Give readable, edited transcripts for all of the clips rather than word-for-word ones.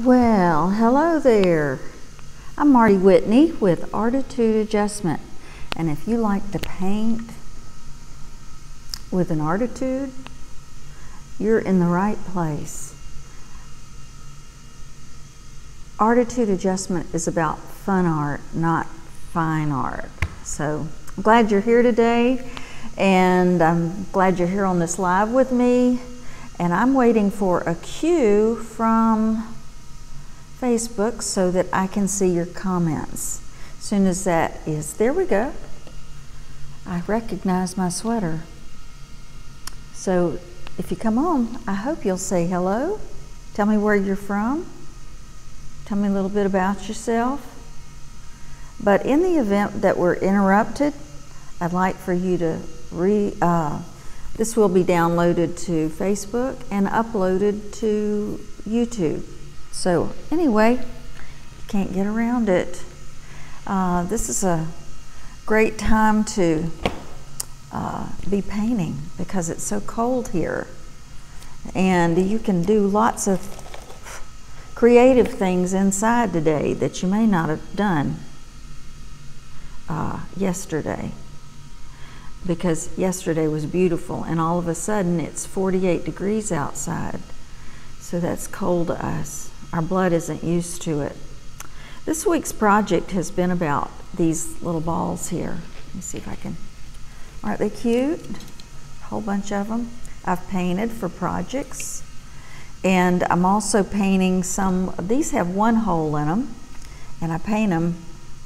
Well, hello there. I'm Marty Whitney with ARTitude Adjustment. And if you like to paint with an ARTitude, you're in the right place. ARTitude Adjustment is about fun art, not fine art. So I'm glad you're here today, and I'm glad you're here on this live with me. And I'm waiting for a cue from Facebook so that I can see your comments. As soon as that is, there we go. I recognize my sweater. So if you come on, I hope you'll say hello. Tell me where you're from. Tell me a little bit about yourself. But in the event that we're interrupted, I'd like for you to this will be downloaded to Facebook and uploaded to YouTube. So anyway, you can't get around it. This is a great time to be painting because it's so cold here. And you can do lots of creative things inside today that you may not have done yesterday. Because yesterday was beautiful and all of a sudden it's 48 degrees outside. So that's cold to us. Our blood isn't used to it. This week's project has been about these little balls here. Let me see if I can, aren't they cute? A whole bunch of them. I've painted for projects. And I'm also painting some, these have one hole in them. And I paint them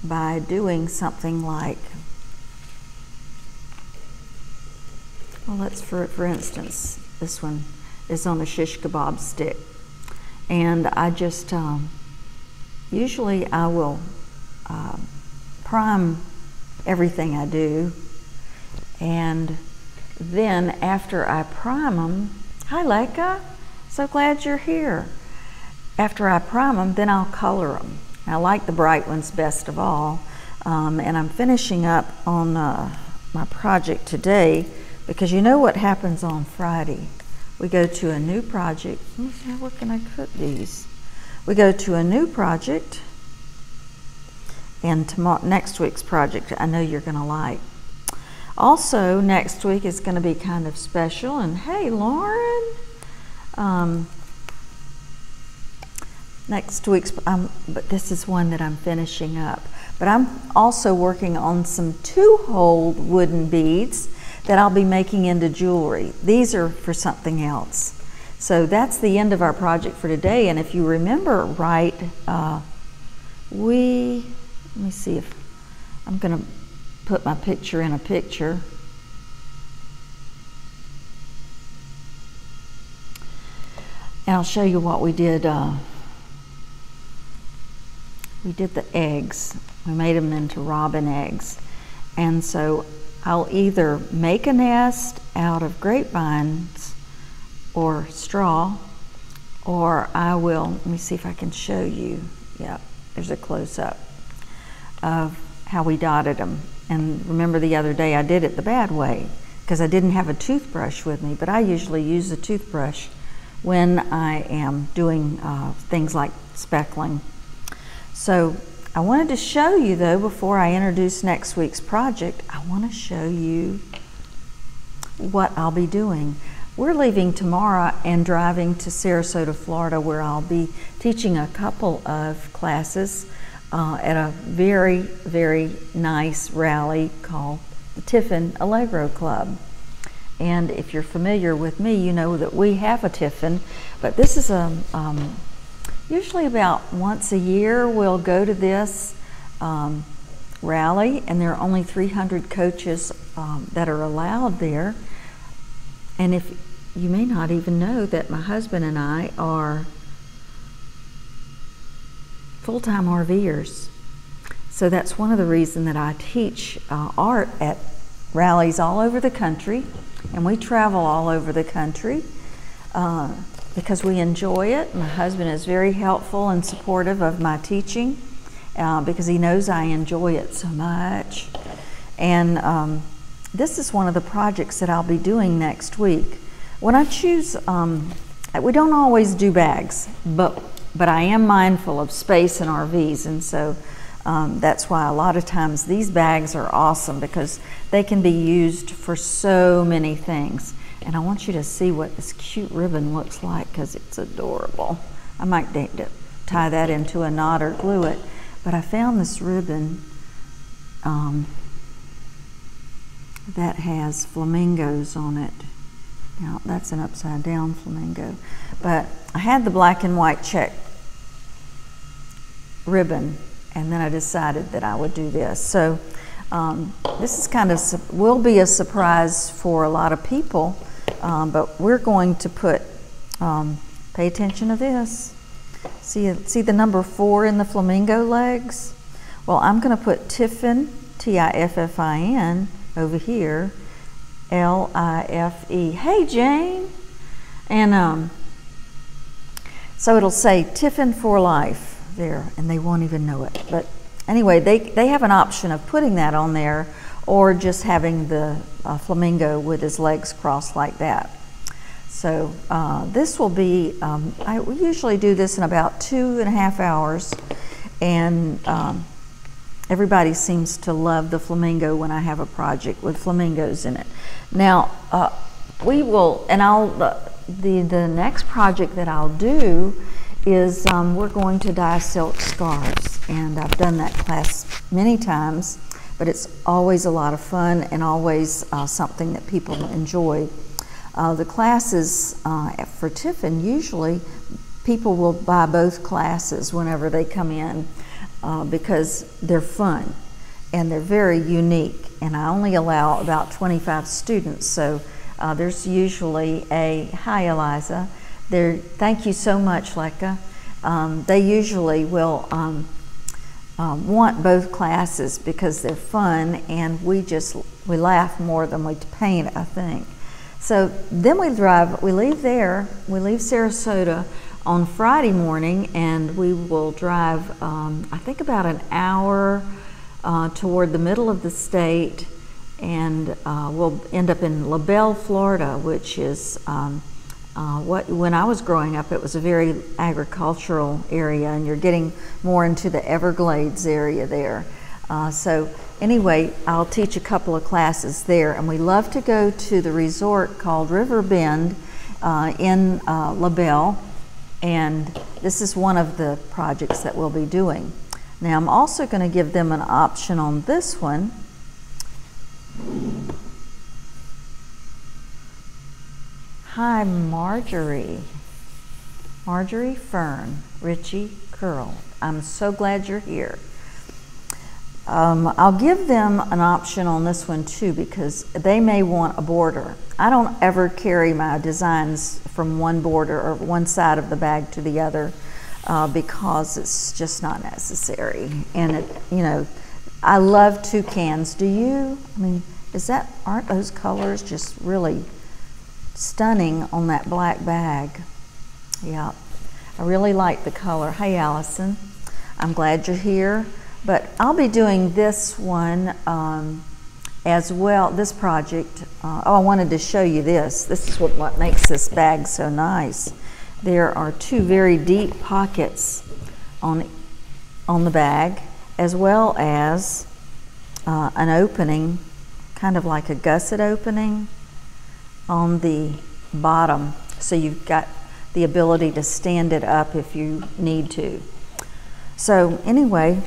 by doing something like, well, let's for instance, this one is on a shish kebab stick. And I just, usually I will prime everything I do. And then after I prime them, hi Leica, so glad you're here. After I prime them, then I'll color them. I like the bright ones best of all. And I'm finishing up on my project today, because you know what happens on Friday. We go to a new project. Where can I put these? We go to a new project, and tomorrow, next week's project I know you're going to like. Also, next week is going to be kind of special. And hey, Lauren, next week's, but this is one that I'm finishing up. But I'm also working on some 2-hole wooden beads that I'll be making into jewelry. These are for something else. So that's the end of our project for today. And if you remember right, let me see if I'm gonna put my picture in a picture. And I'll show you what we did. We did the eggs. We made them into robin eggs. And so I'll either make a nest out of grapevines or straw, or I will, let me see if I can show you. Yeah, there's a close-up of how we dotted them. And remember the other day I did it the bad way because I didn't have a toothbrush with me, but I usually use a toothbrush when I am doing things like speckling. So I wanted to show you, though, before I introduce next week's project, I want to show you what I'll be doing. We're leaving tomorrow and driving to Sarasota, Florida, where I'll be teaching a couple of classes at a very, very nice rally called the Tiffin Allegro Club. And if you're familiar with me, you know that we have a Tiffin, but this is a usually about once a year we'll go to this rally, and there are only 300 coaches that are allowed there. And if you may not even know that my husband and I are full-time RVers. So that's one of the reasons that I teach art at rallies all over the country, and we travel all over the country. Because we enjoy it. My husband is very helpful and supportive of my teaching because he knows I enjoy it so much. And this is one of the projects that I'll be doing next week. When I choose, we don't always do bags, but but I am mindful of space in RVs, and so that's why a lot of times these bags are awesome because they can be used for so many things. And I want you to see what this cute ribbon looks like because it's adorable. I might tie that into a knot or glue it, but I found this ribbon that has flamingos on it. Now that's an upside down flamingo, but I had the black and white check ribbon, and then I decided that I would do this. So this is kind of will be a surprise for a lot of people, but we're going to put pay attention to this. See the number 4 in the flamingo legs? Well, I'm going to put Tiffin, Tiffin, over here, Life. Hey, Jane. And so it'll say Tiffin for life there, and they won't even know it. But anyway, they have an option of putting that on there or just having the flamingo with his legs crossed like that. So this will be, we usually do this in about 2.5 hours, and everybody seems to love the flamingo when I have a project with flamingos in it. Now, we will, and the next project that I'll do is we're going to dye silk scarves, and I've done that class many times, but it's always a lot of fun and always something that people enjoy. The classes for Tiffin, usually people will buy both classes whenever they come in because they're fun and they're very unique, and I only allow about 25 students, so there's usually hi Eliza, thank you so much, Lekka. They usually will want both classes because they're fun, and we laugh more than we paint, I think. So then we leave Sarasota on Friday morning, and we will drive, I think about an hour toward the middle of the state, and we'll end up in LaBelle, Florida, which is when I was growing up, it was a very agricultural area, and you're getting more into the Everglades area there. So anyway, I'll teach a couple of classes there, and we love to go to the resort called River Bend in LaBelle, and this is one of the projects that we'll be doing. Now I'm also going to give them an option on this one. Hi, Marjorie Fern, Richie Curl. I'm so glad you're here. I'll give them an option on this one too because they may want a border. I don't ever carry my designs from one border or one side of the bag to the other because it's just not necessary. And I love toucans. Do you? I mean, aren't those colors just really stunning on that black bag? Yeah, I really like the color. Hey, Allison, I'm glad you're here. But I'll be doing this one as well, this project. I wanted to show you this. This is what makes this bag so nice. There are 2 very deep pockets on the bag, as well as an opening, kind of like a gusset opening on the bottom. So you've got the ability to stand it up if you need to. So anyway,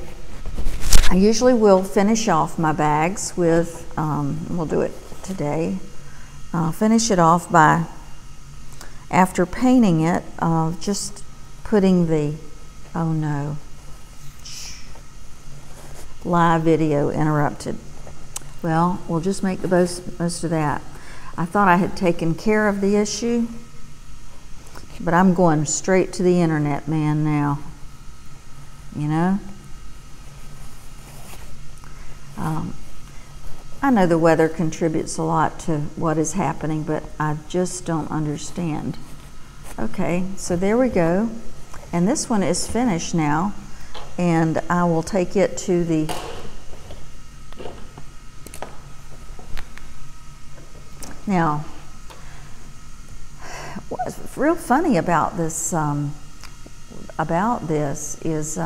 I usually will finish off my bags with, we'll do it today, finish it off by, after painting it, just putting the, oh no, live video interrupted. Well, we'll just make the most of that. I thought I had taken care of the issue, but I'm going straight to the internet, man, now, you know? I know the weather contributes a lot to what is happening, but I just don't understand. Okay, so there we go. And this one is finished now, and I will take it to the now. What's real funny about this about this is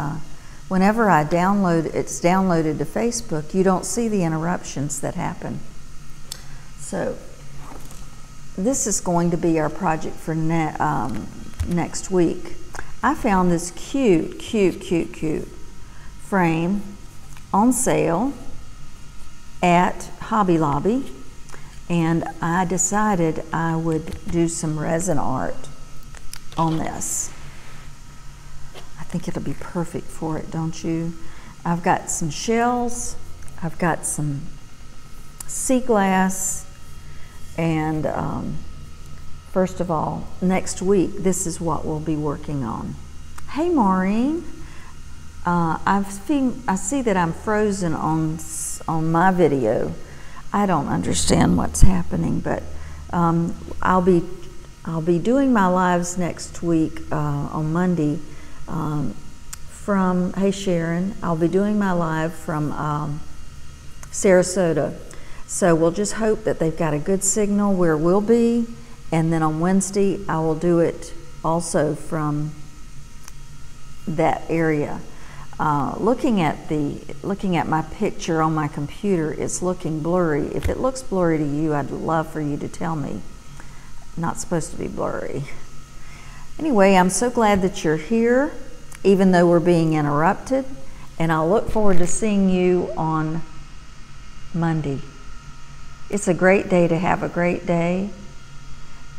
whenever I download, it's downloaded to Facebook, you don't see the interruptions that happen. So this is going to be our project for next week. I found this cute frame on sale at Hobby Lobby, and I decided I would do some resin art on this. I think it'll be perfect for it, don't you? I've got some shells, I've got some sea glass, and first of all, next week, this is what we'll be working on. Hey, Maureen. I see that I'm frozen on my video. I don't understand what's happening, but I'll be doing my lives next week on Monday from, hey Sharon, I'll be doing my live from Sarasota. So we'll just hope that they've got a good signal where we'll be, and then on Wednesday I will do it also from that area. Looking at my picture on my computer, it's looking blurry. If it looks blurry to you, I'd love for you to tell me. Not supposed to be blurry. Anyway, I'm so glad that you're here, even though we're being interrupted, and I'll look forward to seeing you on Monday. It's a great day to have a great day,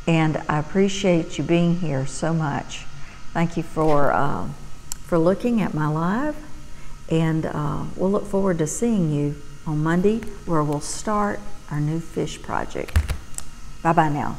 and I appreciate you being here so much. Thank you for looking at my live, and we'll look forward to seeing you on Monday, where we'll start our new fish project. Bye-bye now.